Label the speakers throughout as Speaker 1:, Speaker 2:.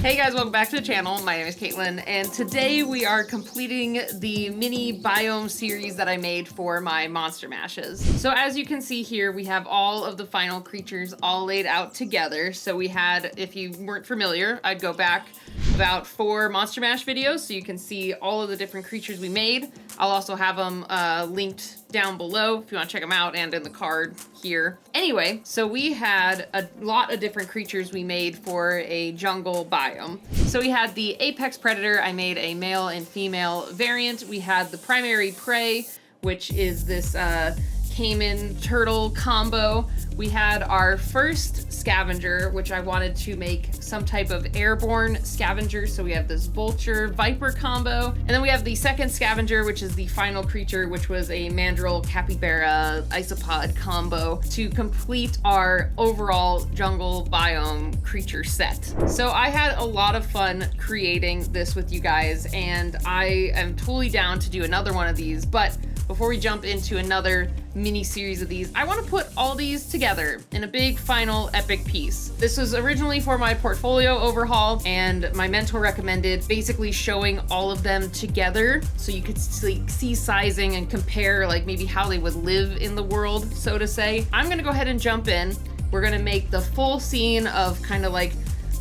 Speaker 1: Hey guys, welcome back to the channel. My name is Katelyn, and today we are completing the mini biome series that I made for my monster mashes. So as you can see here, we have all of the final creatures all laid out together. So we had, if you weren't familiar, I'd go back about 4 monster mash videos so you can see all of the different creatures we made. I'll also have them linked down below if you want to check them out, and in the card here. Anyway, so we had a lot of different creatures we made for a jungle biome. So we had the apex predator. I made a male and female variant. We had the primary prey, which is this caiman turtle combo. We had our first scavenger, which I wanted to make some type of airborne scavenger. So we have this vulture viper combo. And then we have the second scavenger, which is the final creature, which was a mandrill capybara isopod combo to complete our overall jungle biome creature set. So I had a lot of fun creating this with you guys, and I am totally down to do another one of these. But before we jump into another mini series of these, I want to put all these together in a big final epic piece. This was originally for my portfolio overhaul, and my mentor recommended basically showing all of them together so you could see sizing and compare like maybe how they would live in the world, so to say. I'm gonna go ahead and jump in. We're gonna make the full scene of kind of like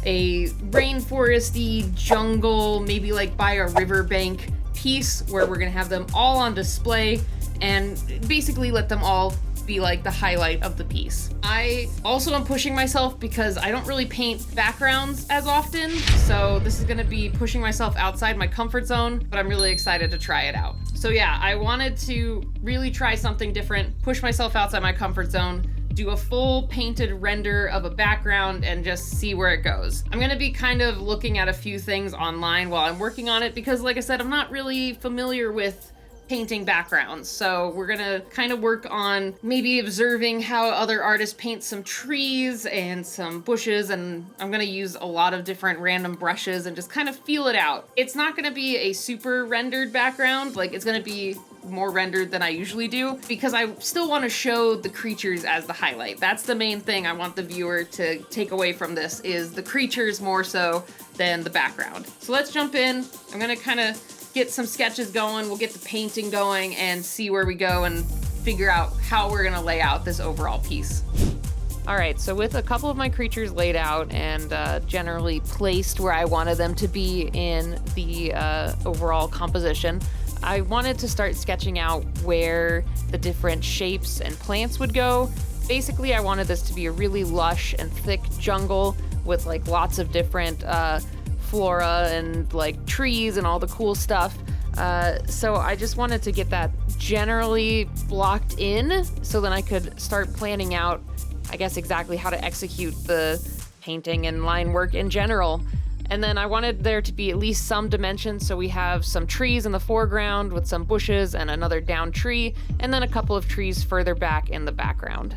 Speaker 1: a rainforesty jungle, maybe like by a riverbank piece, where we're gonna have them all on display and basically let them all be like the highlight of the piece. I also am pushing myself because I don't really paint backgrounds as often, so this is gonna be pushing myself outside my comfort zone, but I'm really excited to try it out. So yeah, I wanted to really try something different, push myself outside my comfort zone, do a full painted render of a background, and just see where it goes. I'm gonna be kind of looking at a few things online while I'm working on it because, like I said, I'm not really familiar with painting backgrounds. So we're gonna kind of work on maybe observing how other artists paint some trees and some bushes, and I'm gonna use a lot of different random brushes and just kind of feel it out. It's not gonna be a super rendered background, like it's gonna be more rendered than I usually do because I still want to show the creatures as the highlight. That's the main thing I want the viewer to take away from this, is the creatures more so than the background. So let's jump in. I'm gonna kind of get some sketches going, we'll get the painting going and see where we go and figure out how we're gonna lay out this overall piece. All right, so with a couple of my creatures laid out and generally placed where I wanted them to be in the overall composition, I wanted to start sketching out where the different shapes and plants would go. Basically, I wanted this to be a really lush and thick jungle with like lots of different flora and like trees and all the cool stuff. So I just wanted to get that generally blocked in so then I could start planning out, I guess, exactly how to execute the painting and line work in general. And then I wanted there to be at least some dimension, so we have some trees in the foreground with some bushes and another down tree, and then a couple of trees further back in the background.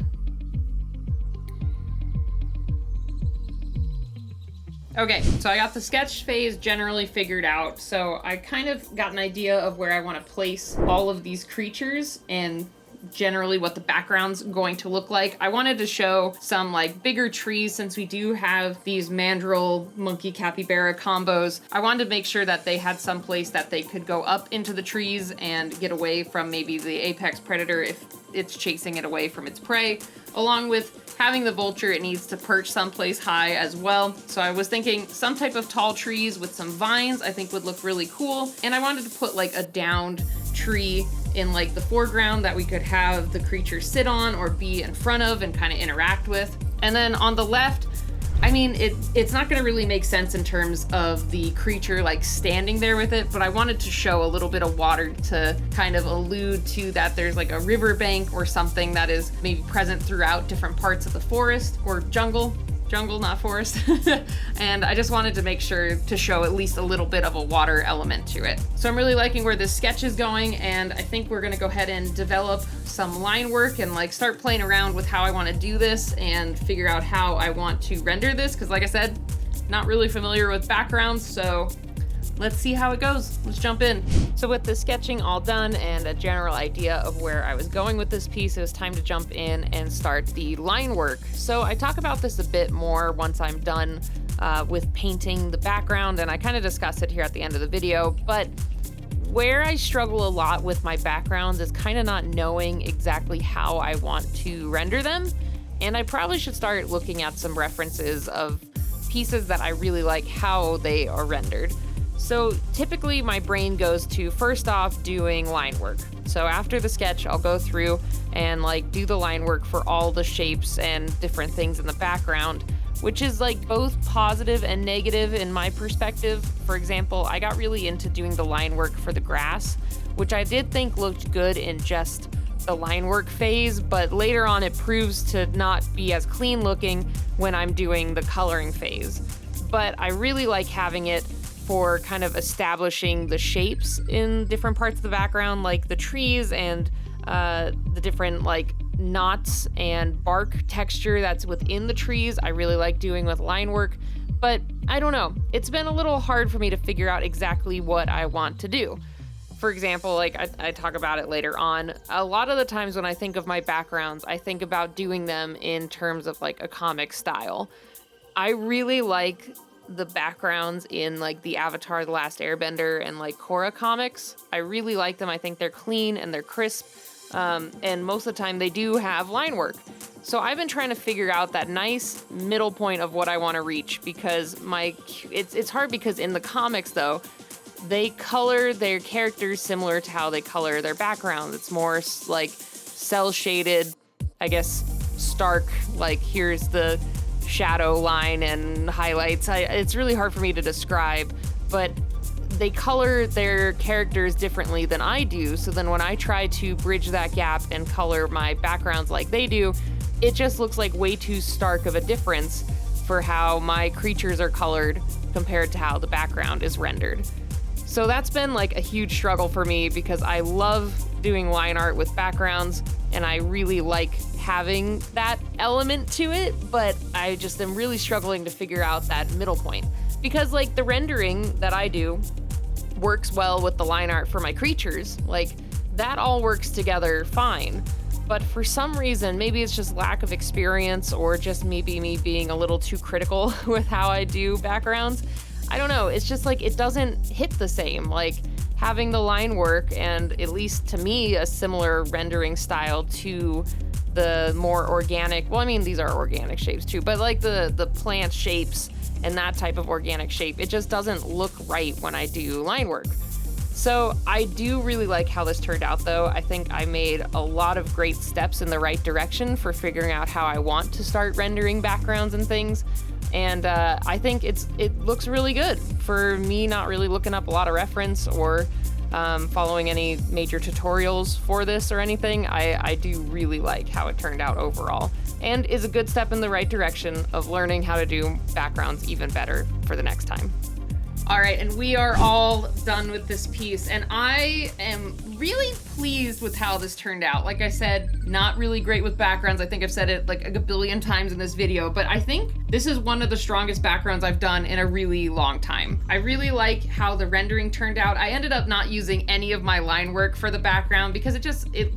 Speaker 1: Okay, so I got the sketch phase generally figured out, so I kind of got an idea of where I want to place all of these creatures and generally what the background's going to look like. I wanted to show some like bigger trees since we do have these mandrill monkey capybara combos. I wanted to make sure that they had some place that they could go up into the trees and get away from maybe the apex predator if it's chasing it away from its prey. Along with having the vulture, it needs to perch someplace high as well. So I was thinking some type of tall trees with some vines I think would look really cool. And I wanted to put like a downed tree in like the foreground that we could have the creature sit on or be in front of and kind of interact with. And then on the left, I mean, it's not gonna really make sense in terms of the creature like standing there with it, but I wanted to show a little bit of water to kind of allude to that there's like a riverbank or something that is maybe present throughout different parts of the forest or jungle, not forest. And I just wanted to make sure to show at least a little bit of a water element to it. So I'm really liking where this sketch is going, and I think we're gonna go ahead and develop some line work and like start playing around with how I want to do this and figure out how I want to render this, because like I said, not really familiar with backgrounds, so let's see how it goes. Let's jump in. So with the sketching all done and a general idea of where I was going with this piece, it was time to jump in and start the line work. So I talk about this a bit more once I'm done with painting the background, and I kind of discussed it here at the end of the video, but where I struggle a lot with my backgrounds is kind of not knowing exactly how I want to render them, and I probably should start looking at some references of pieces that I really like how they are rendered. So typically my brain goes to, first off, doing line work. So after the sketch, I'll go through and do the line work for all the shapes and different things in the background, which is both positive and negative in my perspective. For example, I got really into doing the line work for the grass, which I did think looked good in just the line work phase, but later on it proves to not be as clean looking when I'm doing the coloring phase. But I really like having it for kind of establishing the shapes in different parts of the background, like the trees and the different knots and bark texture that's within the trees. I really like doing with line work, but I don't know. It's been a little hard for me to figure out exactly what I want to do. For example, I talk about it later on, a lot of the times when I think of my backgrounds, I think about doing them in terms of a comic style. I really like the backgrounds in the Avatar: The Last Airbender and Korra comics. I really like them. I think they're clean and they're crisp. And most of the time they do have line work. So I've been trying to figure out that nice middle point of what I want to reach, because it's hard because in the comics though, they color their characters similar to how they color their backgrounds. It's more cell shaded, I guess, stark, here's the shadow line and highlights. It's really hard for me to describe, but they color their characters differently than I do. So then when I try to bridge that gap and color my backgrounds like they do, it just looks like way too stark of a difference for how my creatures are colored compared to how the background is rendered. So that's been a huge struggle for me, because I love doing line art with backgrounds and I really like having that element to it, but I just am really struggling to figure out that middle point, because the rendering that I do works well with the line art for my creatures. That all works together fine. But for some reason, maybe it's just lack of experience or just maybe me being a little too critical with how I do backgrounds. I don't know. It's just it doesn't hit the same. Having the line work and, at least to me, a similar rendering style to the more organic, well, I mean, these are organic shapes too, but the plant shapes and that type of organic shape, it just doesn't look right when I do line work. So I do really like how this turned out though. I think I made a lot of great steps in the right direction for figuring out how I want to start rendering backgrounds and things. And I think it looks really good for me, not really looking up a lot of reference or following any major tutorials for this or anything. I do really like how it turned out overall, and is a good step in the right direction of learning how to do backgrounds even better for the next time. All right, and we are all done with this piece, and I am really pleased with how this turned out. Like I said, not really great with backgrounds. I think I've said it a billion times in this video, but I think this is one of the strongest backgrounds I've done in a really long time. I really like how the rendering turned out. I ended up not using any of my line work for the background because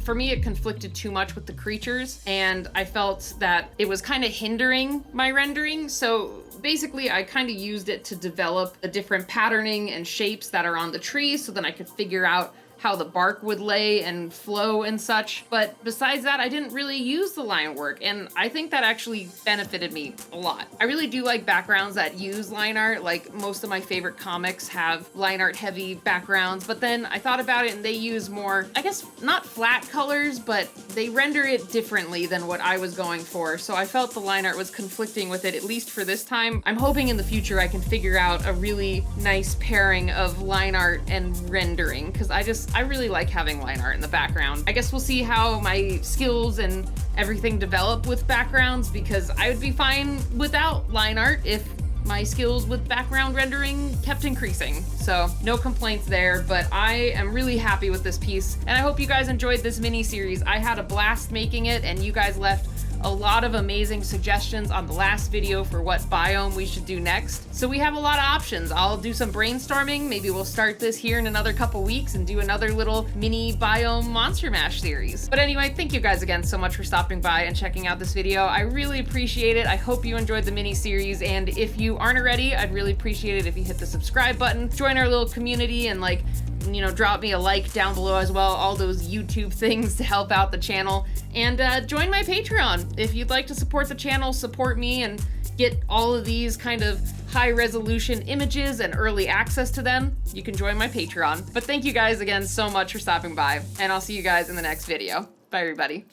Speaker 1: for me, it conflicted too much with the creatures, and I felt that it was kind of hindering my rendering. So basically, I kind of used it to develop the different patterning and shapes that are on the tree, so then I could figure out how the bark would lay and flow and such. But besides that, I didn't really use the line work, and I think that actually benefited me a lot. I really do like backgrounds that use line art. Most of my favorite comics have line art heavy backgrounds, but then I thought about it and they use more, I guess, not flat colors, but they render it differently than what I was going for. So I felt the line art was conflicting with it, at least for this time. I'm hoping in the future I can figure out a really nice pairing of line art and rendering, because I really like having line art in the background. I guess we'll see how my skills and everything develop with backgrounds, because I would be fine without line art if my skills with background rendering kept increasing. So no complaints there, but I am really happy with this piece, and I hope you guys enjoyed this mini series. I had a blast making it, and you guys left a lot of amazing suggestions on the last video for what biome we should do next. So we have a lot of options. I'll do some brainstorming. Maybe we'll start this here in another couple weeks and do another little mini biome Monster Mash series. But anyway, thank you guys again so much for stopping by and checking out this video. I really appreciate it. I hope you enjoyed the mini series, and if you aren't already, I'd really appreciate it if you hit the subscribe button, join our little community, and drop me a like down below as well, all those YouTube things to help out the channel, and join my Patreon. If you'd like to support the channel, support me, and get all of these kind of high resolution images and early access to them, you can join my Patreon. But thank you guys again so much for stopping by, and I'll see you guys in the next video. Bye everybody.